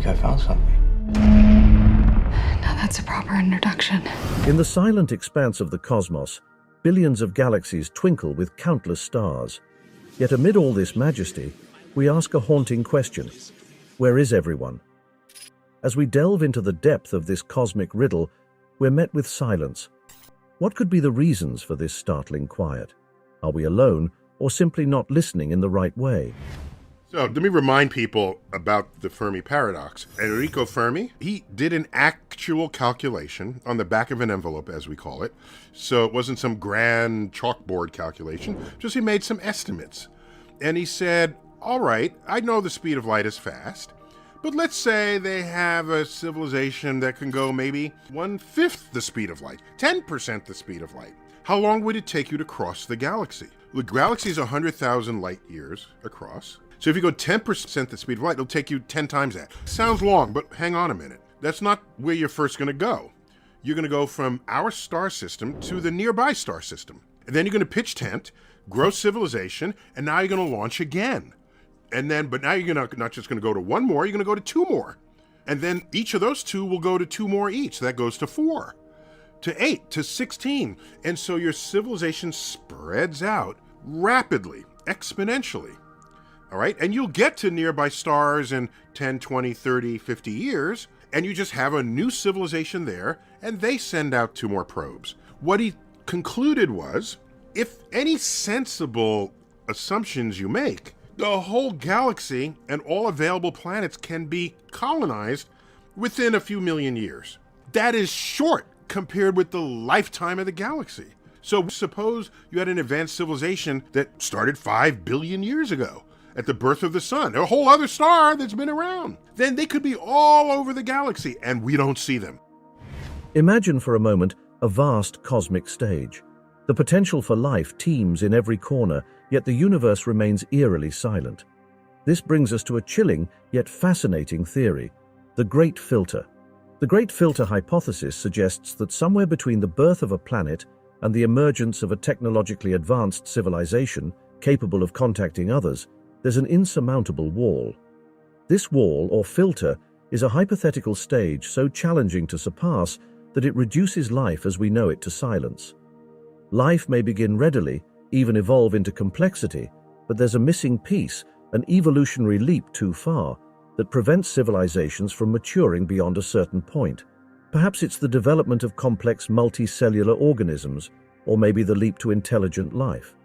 think I found something. Now that's a proper introduction. In the silent expanse of the cosmos, billions of galaxies twinkle with countless stars. Yet amid all this majesty, we ask a haunting question. Where is everyone? As we delve into the depth of this cosmic riddle, we're met with silence. What could be the reasons for this startling quiet? Are we alone, or simply not listening in the right way? So let me remind people about the Fermi paradox. Enrico Fermi, he did an actual calculation on the back of an envelope, as we call it. So it wasn't some grand chalkboard calculation, just he made some estimates. And he said, all right, I know the speed of light is fast, but let's say they have a civilization that can go maybe 1/5 the speed of light, 10% the speed of light. How long would it take you to cross the galaxy? The galaxy is 100,000 light years across. So if you go 10% the speed of light, it'll take you 10 times that. Sounds long, but hang on a minute. That's not where you're first going to go. You're going to go from our star system to the nearby star system. And then you're going to pitch tent, grow civilization, and now you're going to launch again. But now you're not just going to go to one more, you're going to go to two more. And then each of those two will go to two more each. So that goes to 4, to 8, to 16. And so your civilization spreads out rapidly, exponentially. All right, and you'll get to nearby stars in 10, 20, 30, 50 years, and you just have a new civilization there, and they send out 2 more probes. What he concluded was, if any sensible assumptions you make, the whole galaxy and all available planets can be colonized within a few million years. That is short compared with the lifetime of the galaxy. So suppose you had an advanced civilization that started 5 billion years ago, at the birth of the sun, a whole other star that's been around. Then they could be all over the galaxy, and we don't see them. Imagine for a moment a vast cosmic stage. The potential for life teems in every corner, yet the universe remains eerily silent. This brings us to a chilling yet fascinating theory, the Great Filter. The Great Filter hypothesis suggests that somewhere between the birth of a planet and the emergence of a technologically advanced civilization capable of contacting others, there's an insurmountable wall. This wall, or filter, is a hypothetical stage so challenging to surpass that it reduces life as we know it to silence. Life may begin readily, even evolve into complexity, but there's a missing piece, an evolutionary leap too far, that prevents civilizations from maturing beyond a certain point. Perhaps it's the development of complex multicellular organisms, or maybe the leap to intelligent life.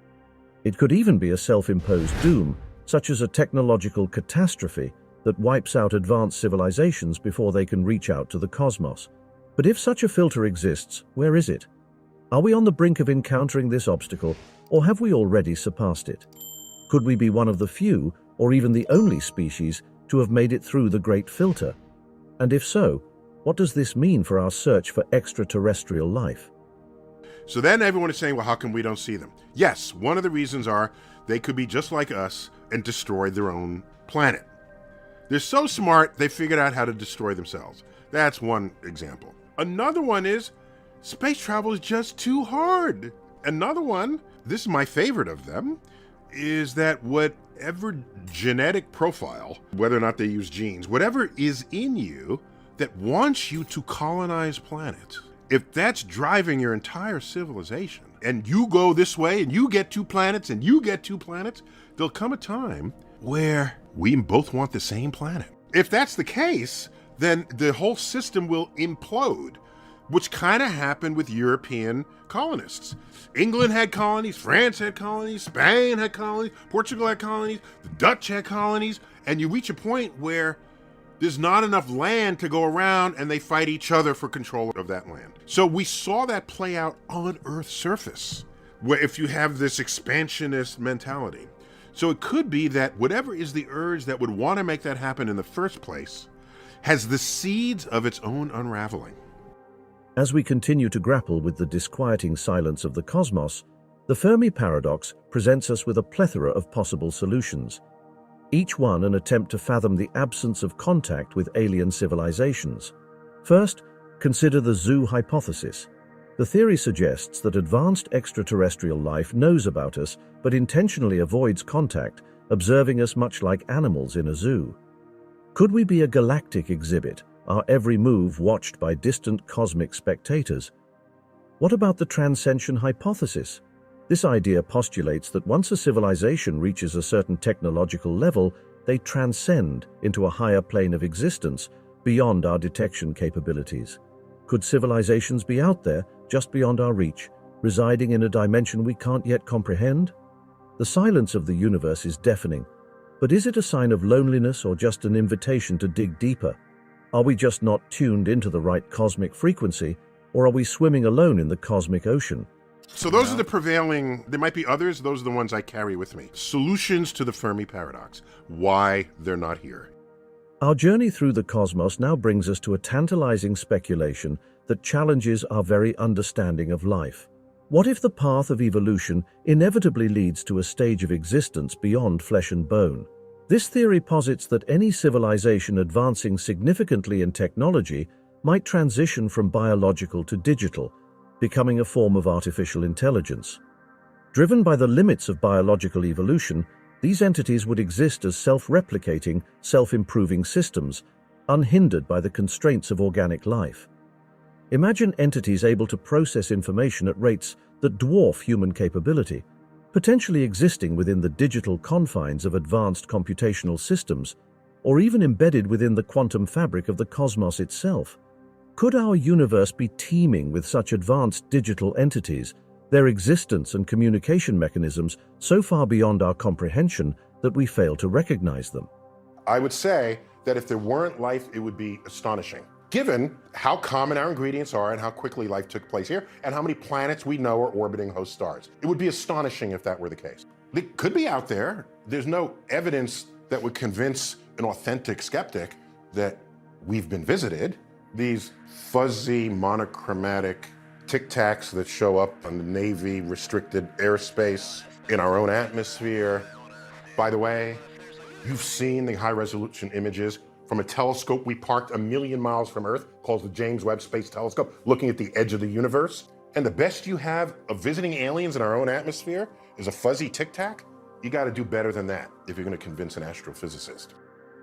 It could even be a self-imposed doom, such as a technological catastrophe that wipes out advanced civilizations before they can reach out to the cosmos. But if such a filter exists, where is it? Are we on the brink of encountering this obstacle, or have we already surpassed it? Could we be one of the few, or even the only species, to have made it through the Great Filter? And if so, what does this mean for our search for extraterrestrial life? So then everyone is saying, well, how come we don't see them? Yes, one of the reasons are they could be just like us and destroy their own planet. They're so smart, they figured out how to destroy themselves. That's one example. Another one is space travel is just too hard. Another one, this is my favorite of them, is that whatever genetic profile, whether or not they use genes, whatever is in you that wants you to colonize planets, if that's driving your entire civilization, and you go this way and you get 2 planets and you get 2 planets, there'll come a time where we both want the same planet. If that's the case, then the whole system will implode, which kind of happened with European colonists. England had colonies, France had colonies, Spain had colonies, Portugal had colonies, the Dutch had colonies, and you reach a point where there's not enough land to go around and they fight each other for control of that land. So we saw that play out on Earth's surface, where if you have this expansionist mentality. So it could be that whatever is the urge that would want to make that happen in the first place has the seeds of its own unraveling. As we continue to grapple with the disquieting silence of the cosmos, the Fermi paradox presents us with a plethora of possible solutions, each one an attempt to fathom the absence of contact with alien civilizations. First, consider the zoo hypothesis. The theory suggests that advanced extraterrestrial life knows about us but intentionally avoids contact, observing us much like animals in a zoo. Could we be a galactic exhibit, our every move watched by distant cosmic spectators? What about the transcension hypothesis? This idea postulates that once a civilization reaches a certain technological level, they transcend into a higher plane of existence beyond our detection capabilities. Could civilizations be out there, just beyond our reach, residing in a dimension we can't yet comprehend? The silence of the universe is deafening, but is it a sign of loneliness or just an invitation to dig deeper? Are we just not tuned into the right cosmic frequency, or are we swimming alone in the cosmic ocean? So those are the prevailing, there might be others, those are the ones I carry with me. Solutions to the Fermi paradox, why they're not here. Our journey through the cosmos now brings us to a tantalizing speculation that challenges our very understanding of life. What if the path of evolution inevitably leads to a stage of existence beyond flesh and bone? This theory posits that any civilization advancing significantly in technology might transition from biological to digital, becoming a form of artificial intelligence. Driven by the limits of biological evolution, these entities would exist as self-replicating, self-improving systems, unhindered by the constraints of organic life. Imagine entities able to process information at rates that dwarf human capability, potentially existing within the digital confines of advanced computational systems, or even embedded within the quantum fabric of the cosmos itself. Could our universe be teeming with such advanced digital entities, their existence and communication mechanisms so far beyond our comprehension that we fail to recognize them? I would say that if there weren't life, it would be astonishing. Given how common our ingredients are and how quickly life took place here, and how many planets we know are orbiting host stars. It would be astonishing if that were the case. It could be out there. There's no evidence that would convince an authentic skeptic that we've been visited. These fuzzy, monochromatic tic-tacs that show up on the Navy restricted airspace in our own atmosphere. By the way, you've seen the high-resolution images from a telescope we parked 1 million miles from Earth, called the James Webb Space Telescope, looking at the edge of the universe. And the best you have of visiting aliens in our own atmosphere is a fuzzy tic-tac? You gotta do better than that if you're gonna convince an astrophysicist.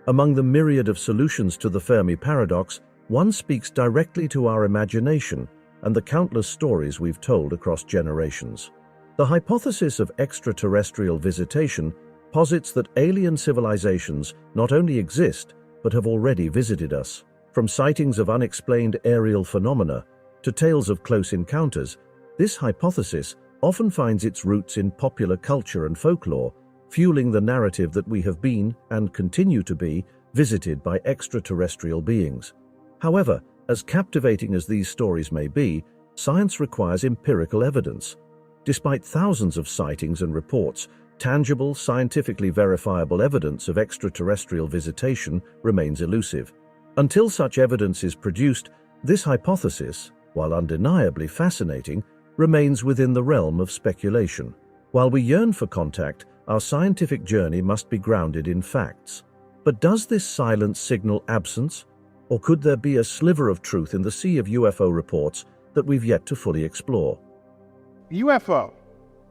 Among the myriad of solutions to the Fermi paradox, one speaks directly to our imagination and the countless stories we've told across generations. The hypothesis of extraterrestrial visitation posits that alien civilizations not only exist, but have already visited us. From sightings of unexplained aerial phenomena to tales of close encounters, this hypothesis often finds its roots in popular culture and folklore, fueling the narrative that we have been, and continue to be, visited by extraterrestrial beings. However, as captivating as these stories may be, science requires empirical evidence. Despite thousands of sightings and reports, tangible, scientifically verifiable evidence of extraterrestrial visitation remains elusive. Until such evidence is produced, this hypothesis, while undeniably fascinating, remains within the realm of speculation. While we yearn for contact, our scientific journey must be grounded in facts. But does this silence signal absence? Or could there be a sliver of truth in the sea of UFO reports that we've yet to fully explore? UFO.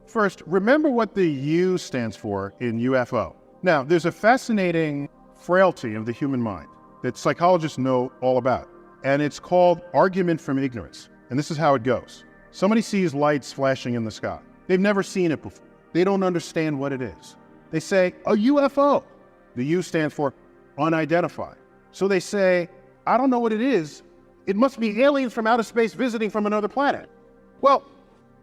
First, remember what the U stands for in UFO. Now, there's a fascinating frailty of the human mind that psychologists know all about, and it's called argument from ignorance. And this is how it goes. Somebody sees lights flashing in the sky. They've never seen it before. They don't understand what it is. They say, a UFO. The U stands for unidentified. So they say, I don't know what it is. It must be aliens from outer space visiting from another planet. Well,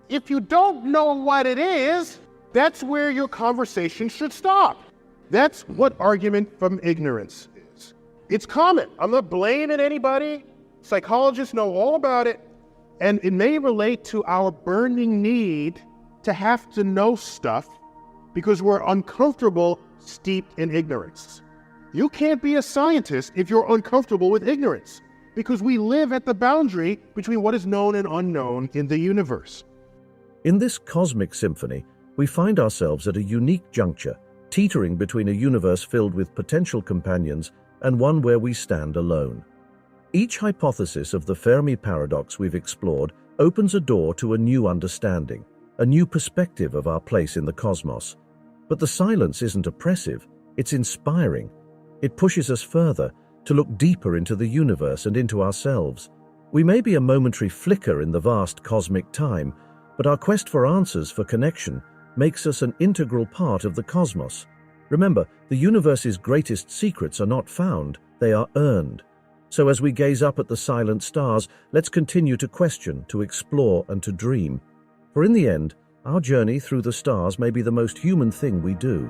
if you don't know what it is, that's where your conversation should stop. That's what argument from ignorance is. It's common. I'm not blaming anybody. Psychologists know all about it. And it may relate to our burning need to have to know stuff because we're uncomfortable steeped in ignorance. You can't be a scientist if you're uncomfortable with ignorance, because we live at the boundary between what is known and unknown in the universe. In this cosmic symphony, we find ourselves at a unique juncture, teetering between a universe filled with potential companions and one where we stand alone. Each hypothesis of the Fermi paradox we've explored opens a door to a new understanding, a new perspective of our place in the cosmos. But the silence isn't oppressive, it's inspiring. It pushes us further, to look deeper into the universe and into ourselves. We may be a momentary flicker in the vast cosmic time, but our quest for answers, for connection, makes us an integral part of the cosmos. Remember, the universe's greatest secrets are not found, they are earned. So as we gaze up at the silent stars, let's continue to question, to explore, and to dream. For in the end, our journey through the stars may be the most human thing we do.